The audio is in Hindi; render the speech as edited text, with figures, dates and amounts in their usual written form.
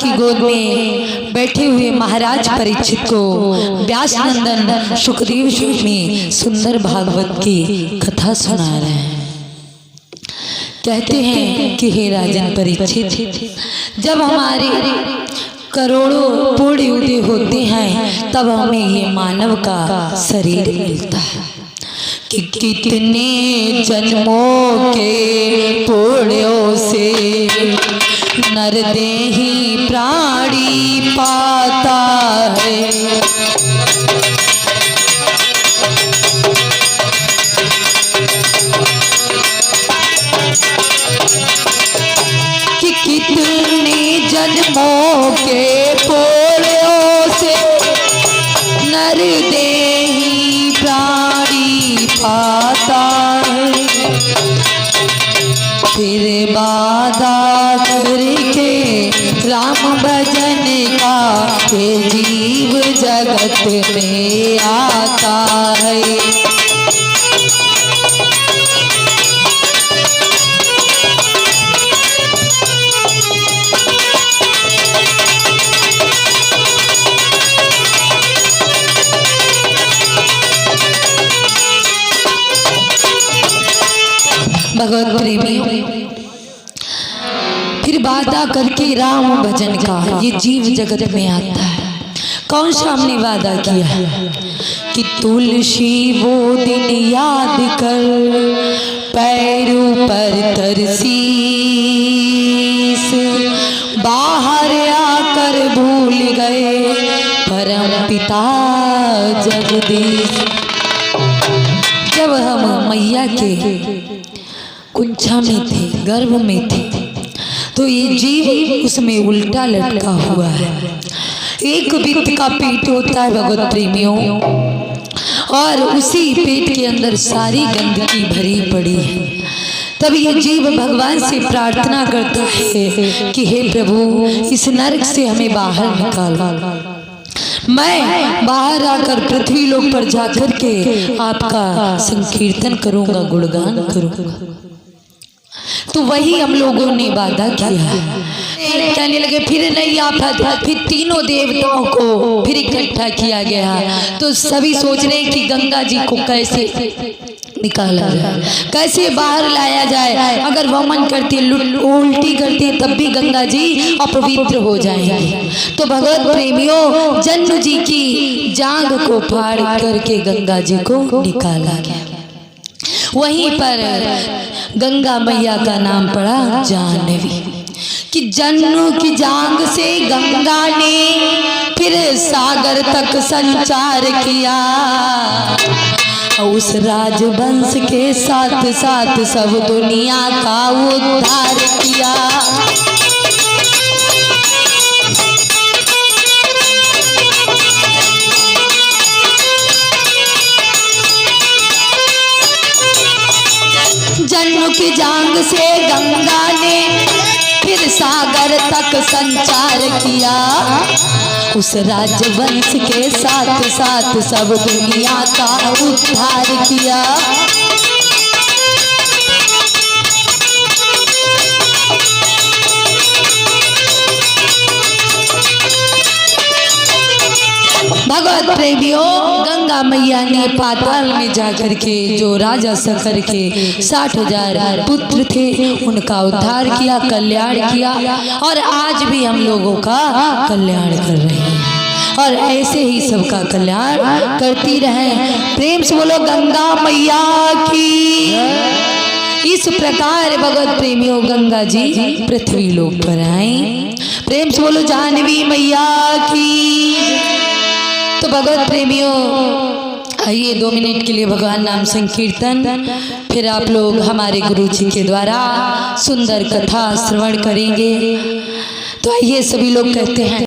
की गोद में बैठे हुए महाराज परीक्षित को व्यास नंदन सुखदेव स्वामी सुंदर भागवत की कथा सुना रहे हैं। कहते हैं कि हे राजन परीक्षित, जब हमारे करोड़ों पुण्य उदय होते हैं तब हमें ये मानव का शरीर मिलता है कि कितने जन्मों के पुण्यों से नरदेही प्राणी पाता है। कि कितने जन्मों के पुण्यों से नरदेही प्राणी पाता है। फिर बाधा करके राम भजन का ये जीव जगत में आता है। भगवत प्रेमियों, फिर वादा करके राम भजन का ये जीव जगत में आता है। कौन सा हमने वादा किया है कि तुलसी वो दिन याद कर पैरों पर तरसीस, बाहर आकर भूल गए परम पिता जगदीश। जब हम मैया के कुंछा में थे, गर्भ में थे, तो ये जीव उसमें उल्टा लटका हुआ है। एक वित्त का पेट होता है भगवत प्रेमियों, और उसी पेट के अंदर सारी गंदगी भरी पड़ी है। तब ये जीव भगवान से प्रार्थना करता है कि हे प्रभु, इस नरक से हमें बाहर निकालो। मैं बाहर आकर पृथ्वी लोक पर जाकर के आपका संकीर्तन करूंगा, गुणगान करूंगा। तो वही हम लोगों ने वादा किया। कहने लगे फिर नहीं आफत, फिर तीनों देवताओं को फिर इकट्ठा किया गया। तो सभी सोच रहे हैं कि गंगा जी को कैसे निकाला जाए, कैसे बाहर लाया जाए। अगर वमन करती उल्टी करती तब भी गंगा जी अपवित्र हो जाएंगे। तो भगवत प्रेमियों, जन्म जी की जांघ को फाड़ करके गंगा जी को निकाला गया। वहीं पर गंगा मैया का नाम पड़ा जाह्नवी। कि जन्नू की जांग से गंगा ने फिर सागर तक संचार किया। उस राजवंश के साथ साथ सब दुनिया का उद्धार किया। जन्म की जांग से गंगा ने फिर सागर तक संचार किया। उस राजवंश के साथ साथ सब दुनिया का उद्धार किया। भगवत प्रेमियों, गंगा मैया ने पाताल में जाकर के जो राजा शकर के 60,000 पुत्र थे उनका उद्धार किया, कल्याण किया। और आज भी हम लोगों का कल्याण कर रहे हैं और ऐसे ही सबका कल्याण करती रहे। प्रेम से बोलो गंगा मैया की। इस प्रकार भगवत प्रेमियों गंगा जी पृथ्वी लोक पर आए। प्रेम से बोलो जाह्नवी मैया की। तो भगवत प्रेमियों, आइए 2 मिनट के लिए भगवान नाम संकीर्तन, फिर आप लोग हमारे गुरु जी के द्वारा सुंदर कथा श्रवण करेंगे। तो आइए सभी लोग कहते हैं।